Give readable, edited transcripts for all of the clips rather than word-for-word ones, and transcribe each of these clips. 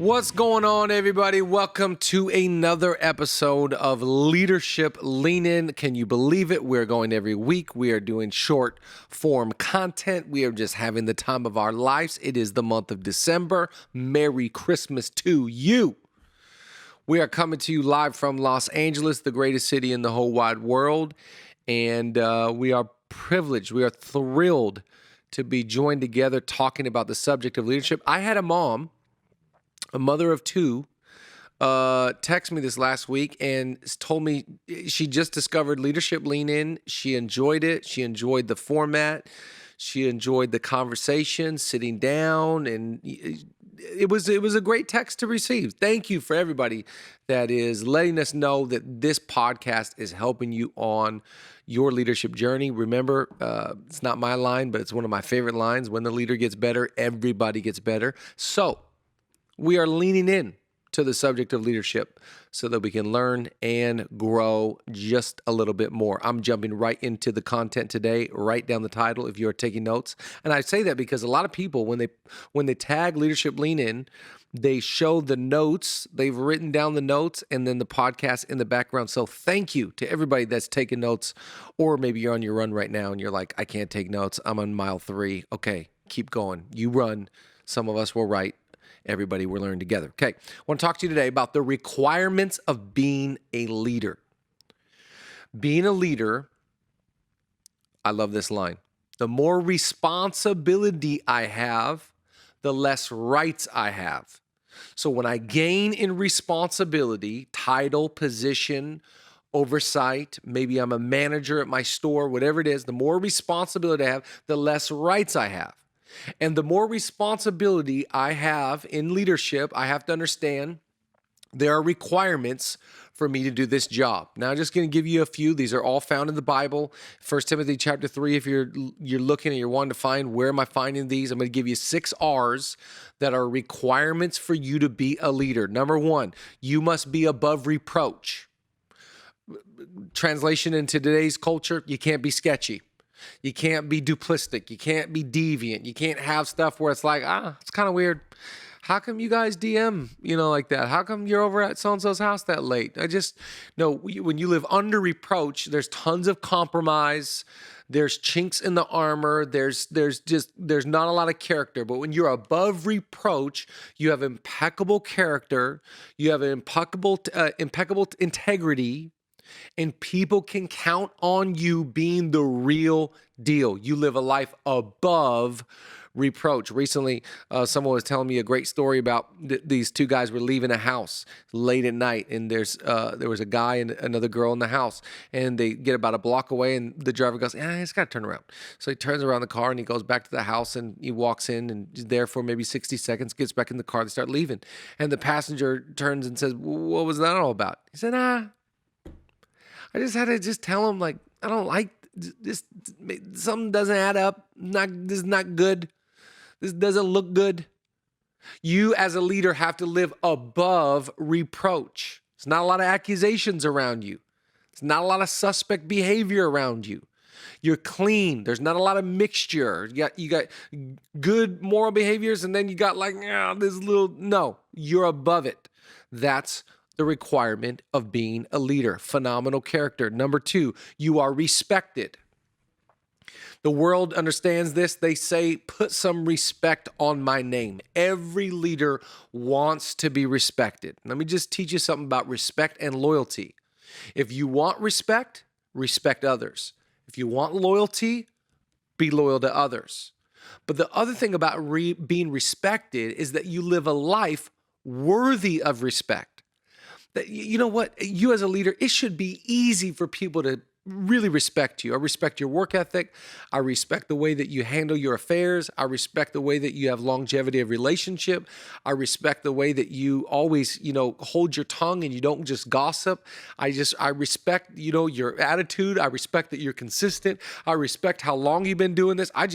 What's going on, everybody? Welcome to another episode of Leadership Lean In. Can you believe it? We're going every week. We are doing short form content. We are just having the time of our lives. It is the month of December. Merry Christmas to you. We are coming to you live from Los Angeles, the greatest city in the whole wide world. And we are privileged. We are thrilled to be joined together talking about the subject of leadership. I had a mother of two, texted me this last week and told me she just discovered Leadership Lean In. She enjoyed it. She enjoyed the format. She enjoyed the conversation, sitting down, and it was a great text to receive. Thank you for everybody that is letting us know that this podcast is helping you on your leadership journey. Remember, it's not my line, but it's one of my favorite lines. When the leader gets better, everybody gets better. So we are leaning in to the subject of leadership so that we can learn and grow just a little bit more. I'm jumping right into the content today. Write down the title if you're taking notes. And I say that because a lot of people, when they tag Leadership Lean In, they show the notes. They've written down the notes and then the podcast in the background. So thank you to everybody that's taking notes. Or maybe you're on your run right now and you're like, I can't take notes. I'm on mile 3. Okay, keep going. You run. Some of us will write. Everybody, we're learning together. Okay, I want to talk to you today about the requirements of being a leader. Being a leader, I love this line. The more responsibility I have, the less rights I have. So when I gain in responsibility, title, position, oversight, maybe I'm a manager at my store, whatever it is, the more responsibility I have, the less rights I have. And the more responsibility I have in leadership, I have to understand there are requirements for me to do this job. Now, I'm just going to give you a few. These are all found in the Bible. 1 Timothy chapter 3, if you're looking and you're wanting to find where am I finding these, I'm going to give you 6 R's that are requirements for you to be a leader. Number 1, you must be above reproach. Translation into today's culture, you can't be sketchy. You can't be duplistic. You can't be deviant. You can't have stuff where it's like, it's kind of weird. How come you guys DM, like that? How come you're over at so-and-so's house that late? When you live under reproach, there's tons of compromise. There's chinks in the armor. There's not a lot of character. But when you're above reproach, you have impeccable character. You have impeccable integrity. And people can count on you being the real deal. You live a life above reproach. Recently, someone was telling me a great story about these 2 guys were leaving a house late at night, and there was a guy and another girl in the house, and they get about a block away, and the driver goes, he's got to turn around. So he turns around the car, and he goes back to the house, and he walks in, and is there for maybe 60 seconds, gets back in the car, they start leaving. And the passenger turns and says, what was that all about? He said, I just had to tell him, I don't like this. Something doesn't add up. This is not good. This doesn't look good. You as a leader have to live above reproach. There's not a lot of accusations around you. There's not a lot of suspect behavior around you. You're clean. There's not a lot of mixture. You got good moral behaviors, and then you got no, you're above it. That's the requirement of being a leader. Phenomenal character. Number 2, you are respected. The world understands this. They say, put some respect on my name. Every leader wants to be respected. Let me just teach you something about respect and loyalty. If you want respect, respect others. If you want loyalty, be loyal to others. But the other thing about being respected is that you live a life worthy of respect. That, you know what, you as a leader, it should be easy for people to really respect you. I respect your work ethic. I respect the way that you handle your affairs. I respect the way that you have longevity of relationship. I respect the way that you always, hold your tongue and you don't just gossip. I respect, your attitude. I respect that you're consistent. I respect how long you've been doing this. I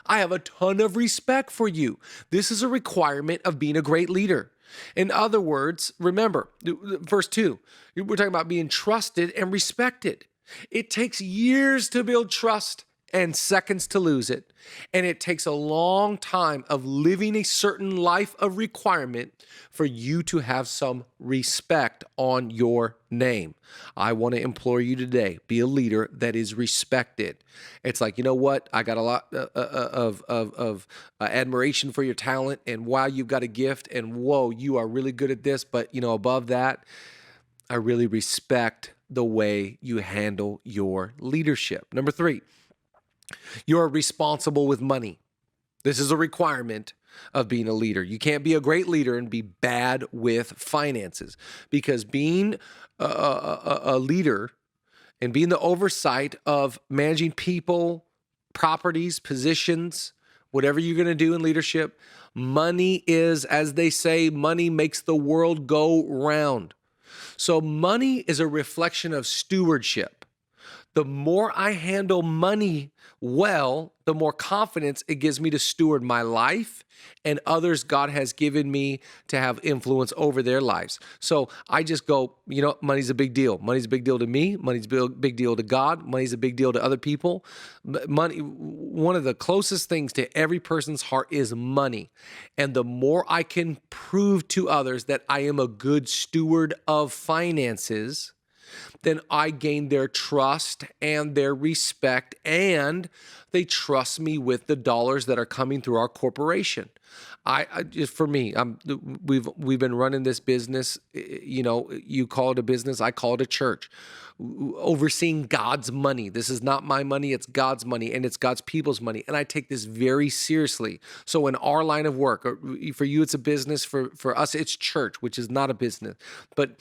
have a ton of respect for you. This is a requirement of being a great leader. In other words, remember, verse 2, we're talking about being trusted and respected. It takes years to build trust and seconds to lose it. And it takes a long time of living a certain life of requirement for you to have some respect on your name. I want to implore you today, be a leader that is respected. It's like, you know what? I got a lot of admiration for your talent, and wow, you've got a gift, and whoa, you are really good at this. But, above that, I really respect the way you handle your leadership. Number 3, you're responsible with money. This is a requirement of being a leader. You can't be a great leader and be bad with finances, because being a leader and being the oversight of managing people, properties, positions, whatever you're going to do in leadership, money is, as they say, money makes the world go round. So money is a reflection of stewardship. The more I handle money well, the more confidence it gives me to steward my life and others God has given me to have influence over their lives. So I just go, money's a big deal. Money's a big deal to me. Money's a big deal to God. Money's a big deal to other people. Money, one of the closest things to every person's heart is money. And the more I can prove to others that I am a good steward of finances, then I gain their trust and their respect, and they trust me with the dollars that are coming through our corporation. For me, we've been running this business. You call it a business, I call it a church. Overseeing God's money. This is not my money, it's God's money, and it's God's people's money. And I take this very seriously. So in our line of work, for you, it's a business. For us, it's church, which is not a business. But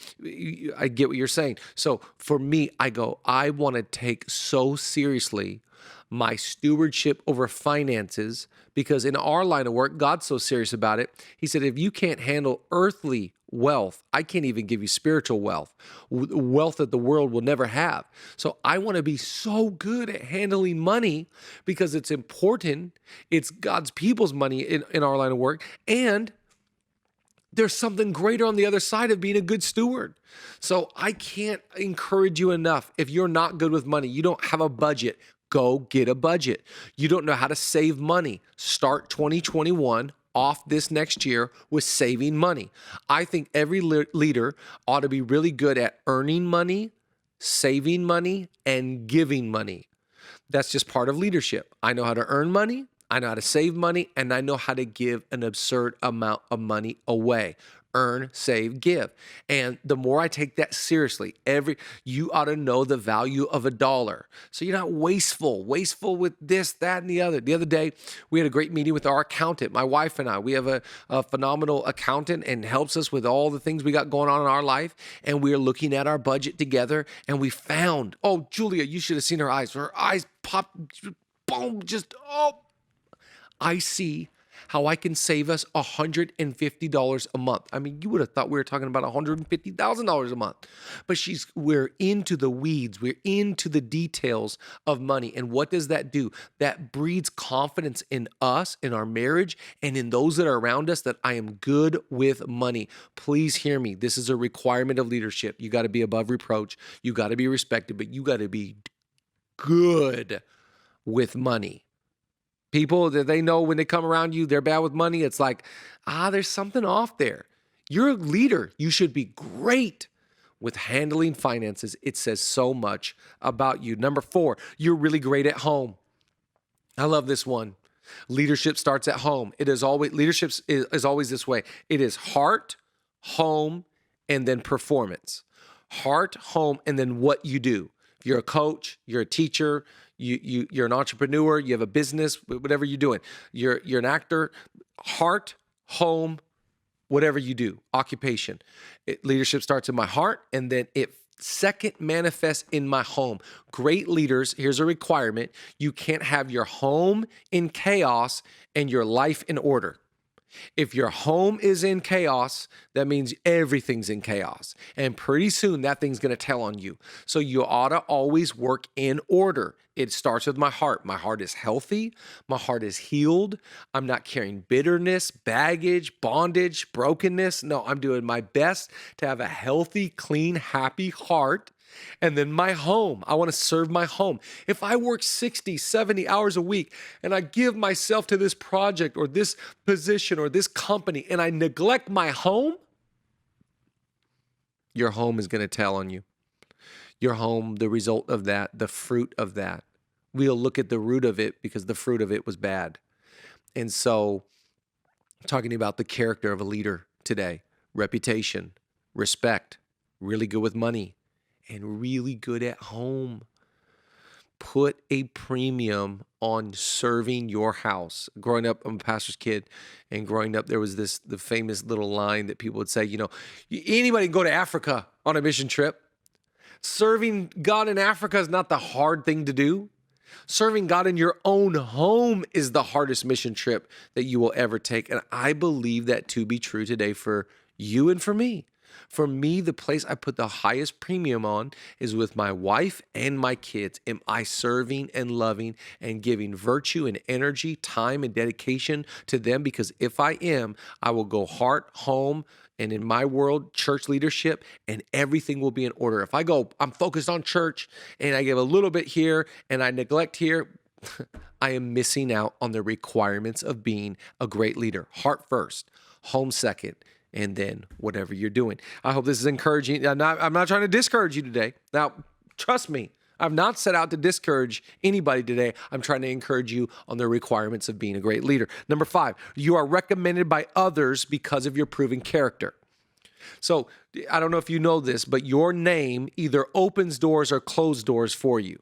I get what you're saying. So for me, I want to take so seriously my stewardship over finances, because in our line of work, God's so serious about it. He said, if you can't handle earthly wealth, I can't even give you spiritual wealth that the world will never have. So I want to be so good at handling money because it's important. It's God's people's money in our line of work. And there's something greater on the other side of being a good steward. So I can't encourage you enough. If you're not good with money, you don't have a budget, go get a budget. You don't know how to save money, start 2021 off this next year with saving money. I think every leader ought to be really good at earning money, saving money, and giving money. That's just part of leadership. I know how to earn money, I know how to save money, and I know how to give an absurd amount of money away. Earn, save, give. And the more I take that seriously, you ought to know the value of $1. So you're not wasteful with this, that, and the other. The other day, we had a great meeting with our accountant, my wife and I. We have a phenomenal accountant and helps us with all the things we got going on in our life. And we are looking at our budget together, and we found, Julia, you should have seen her eyes. Her eyes popped, boom, I see how I can save us $150 a month. I mean, you would have thought we were talking about $150,000 a month. But we're into the weeds. We're into the details of money. And what does that do? That breeds confidence in us, in our marriage, and in those that are around us, that I am good with money. Please hear me. This is a requirement of leadership. You got to be above reproach. You got to be respected, but you got to be good with money. People that they know when they come around you, they're bad with money. It's like, there's something off there. You're a leader. You should be great with handling finances. It says so much about you. Number 4, you're really great at home. I love this one. Leadership starts at home. Leadership is always this way. It is heart, home, and then performance. Heart, home, and then what you do. If you're a coach, you're a teacher, you're an entrepreneur, you have a business, whatever you're doing. You're an actor, heart, home, whatever you do, occupation. Leadership starts in my heart, and then it second manifests in my home. Great leaders, here's a requirement. You can't have your home in chaos and your life in order. If your home is in chaos, that means everything's in chaos. And pretty soon that thing's going to tell on you. So you ought to always work in order. It starts with my heart. My heart is healthy. My heart is healed. I'm not carrying bitterness, baggage, bondage, brokenness. No, I'm doing my best to have a healthy, clean, happy heart. And then my home, I want to serve my home. If I work 60, 70 hours a week and I give myself to this project or this position or this company and I neglect my home, your home is going to tell on you. Your home, the result of that, the fruit of that. We'll look at the root of it because the fruit of it was bad. And so, talking about the character of a leader today, reputation, respect, really good with money, and really good at home. Put a premium on serving your house. Growing up, I'm a pastor's kid, and growing up, there was the famous little line that people would say, anybody can go to Africa on a mission trip. Serving God in Africa is not the hard thing to do. Serving God in your own home is the hardest mission trip that you will ever take. And I believe that to be true today for you and for me. For me, the place I put the highest premium on is with my wife and my kids. Am I serving and loving and giving virtue and energy, time and dedication to them? Because if I am, I will go heart, home, and in my world, church leadership, and everything will be in order. If I go, I'm focused on church, and I give a little bit here, and I neglect here, I am missing out on the requirements of being a great leader. Heart first, home second, and then whatever you're doing. I hope this is encouraging. I'm not trying to discourage you today. Now, trust me, I've not set out to discourage anybody today. I'm trying to encourage you on the requirements of being a great leader. Number 5, you are recommended by others because of your proven character. So I don't know if you know this, but your name either opens doors or closes doors for you.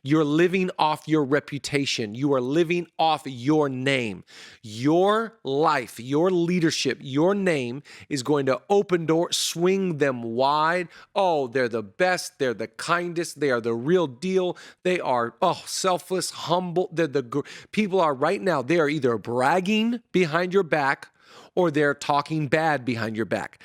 You're living off your reputation. You are living off your name. Your life, your leadership, your name is going to open doors, swing them wide. Oh, they're the best. They're the kindest. They are the real deal. They are, selfless, humble. People are right now, they are either bragging behind your back or they're talking bad behind your back.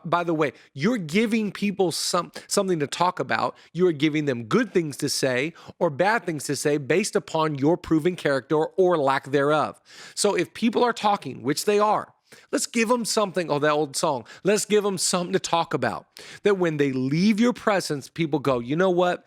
By the way, you're giving people something to talk about. You're giving them good things to say or bad things to say based upon your proven character or lack thereof. So if people are talking, which they are, let's give them something. Oh, that old song. Let's give them something to talk about. That when they leave your presence, people go, you know what?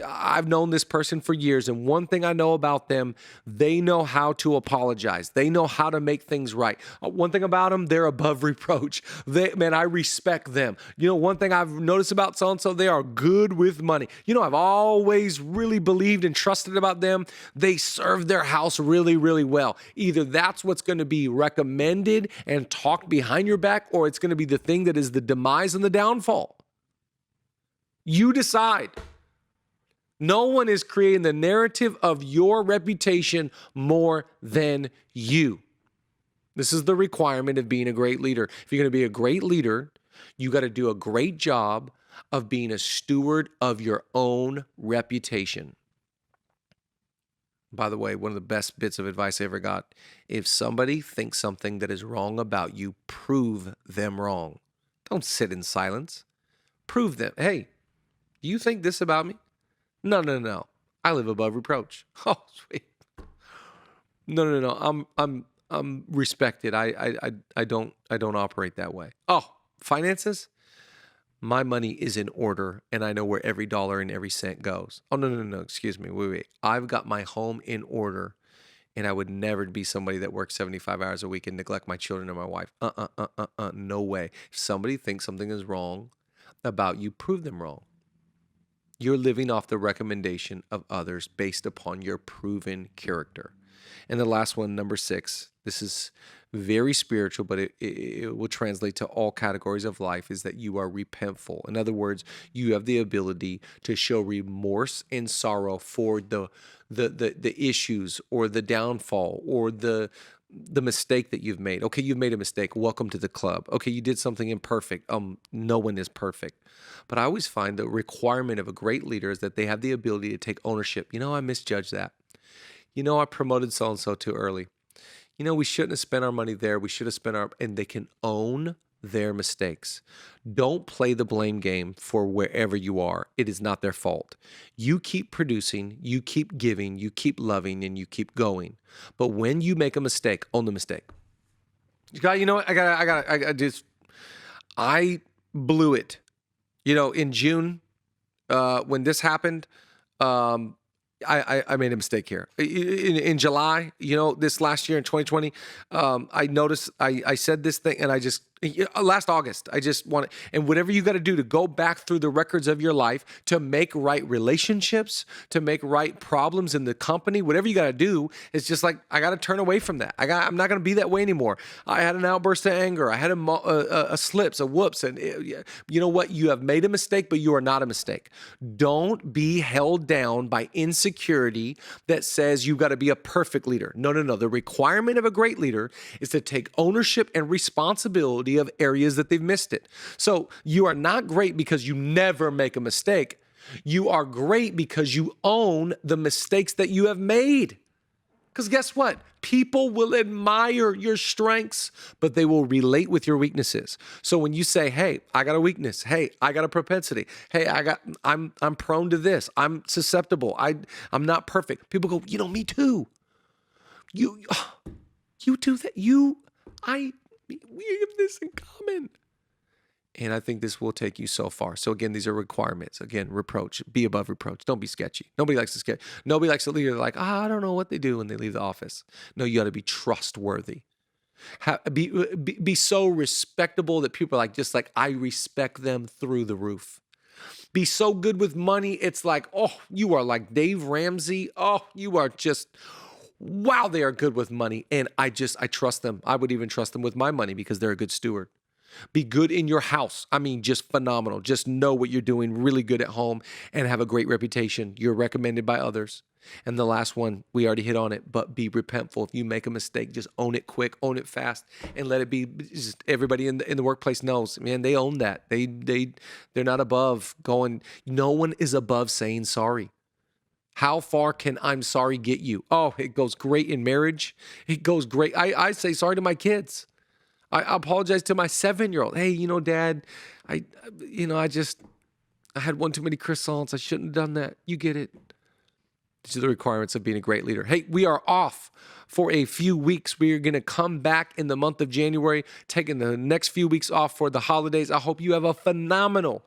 I've known this person for years, and one thing I know about them, they know how to apologize. They know how to make things right. One thing about them, they're above reproach. I respect them. One thing I've noticed about so-and-so, they are good with money. I've always really believed and trusted about them. They serve their house really, really well. Either that's what's going to be recommended and talked behind your back, or it's going to be the thing that is the demise and the downfall. You decide. No one is creating the narrative of your reputation more than you. This is the requirement of being a great leader. If you're going to be a great leader, you got to do a great job of being a steward of your own reputation. By the way, one of the best bits of advice I ever got, if somebody thinks something that is wrong about you, prove them wrong. Don't sit in silence. Prove them. Hey, do you think this about me? No. I live above reproach. Oh, sweet. No. I'm respected. I don't operate that way. Oh, finances? My money is in order, and I know where every dollar and every cent goes. Oh, no. Excuse me. Wait. I've got my home in order, and I would never be somebody that works 75 hours a week and neglect my children or my wife. No way. If somebody thinks something is wrong about you, prove them wrong. You're living off the recommendation of others based upon your proven character. And the last one, number 6, this is very spiritual, but it will translate to all categories of life, is that you are repentful. In other words, you have the ability to show remorse and sorrow for the issues or the downfall or the mistake that you've made. Okay, you've made a mistake. Welcome to the club. Okay, you did something imperfect. No one is perfect. But I always find the requirement of a great leader is that they have the ability to take ownership. I misjudged that. I promoted so-and-so too early. We shouldn't have spent our money there. We should have spent and they can own their mistakes. Don't play the blame game for wherever you are. It is not their fault. You keep producing, you keep giving, you keep loving, and you keep going. But when you make a mistake, own the mistake. You know what? I blew it. In June, when this happened, I made a mistake here. In July, this last year in 2020, I noticed I said this thing, and last August, I just want to, and whatever you got to do to go back through the records of your life to make right relationships, to make right problems in the company, whatever you got to do, it's just like, I got to turn away from that. I'm not going to be that way anymore. I had an outburst of anger. I had a slips, a whoops. And you know what? You have made a mistake, but you are not a mistake. Don't be held down by insecurity that says you've got to be a perfect leader. No. The requirement of a great leader is to take ownership and responsibility of areas that they've missed it. So you are not great because you never make a mistake. You are great because you own the mistakes that you have made. Because guess what? People will admire your strengths, but they will relate with your weaknesses. So when you say, hey, I got a weakness. Hey, I got a propensity. Hey, I'm prone to this. I'm susceptible. I'm not perfect. People go, me too. You do that. We have this in common. And I think this will take you so far. So again, these are requirements. Again, reproach. Be above reproach. Don't be sketchy. Nobody likes to sketch. Nobody likes to leave. They're like, I don't know what they do when they leave the office. No, you got to be trustworthy. Be so respectable that people are like, I respect them through the roof. Be so good with money. It's like, oh, you are like Dave Ramsey. Oh, you are just... wow, they are good with money. And I trust them. I would even trust them with my money because they're a good steward. Be good in your house. I mean, just phenomenal. Just know what you're doing, really good at home, and have a great reputation. You're recommended by others. And the last one, we already hit on it, but be repentful. If you make a mistake, just own it quick, own it fast, and let it be. Just everybody in the workplace knows, man, they own that. They're not above going, no one is above saying sorry. How far can I'm sorry get you? Oh, it goes great in marriage. It goes great. I say sorry to my kids. I apologize to my 7-year-old. Hey, Dad, I had one too many croissants. I shouldn't have done that. You get it. These are the requirements of being a great leader. Hey, we are off for a few weeks. We are going to come back in the month of January, taking the next few weeks off for the holidays. I hope you have a phenomenal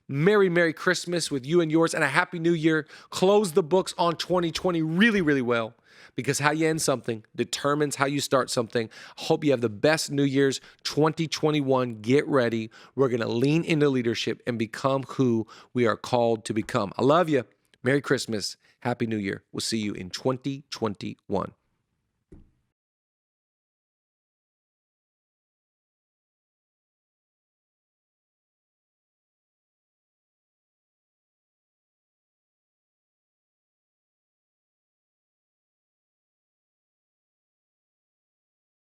Merry Christmas with you and yours, and a Happy New Year. Close the books on 2020 really, really well, because how you end something determines how you start something. Hope you have the best New Year's 2021. Get ready. We're going to lean into leadership and become who we are called to become. I love you. Merry Christmas. Happy New Year. We'll see you in 2021.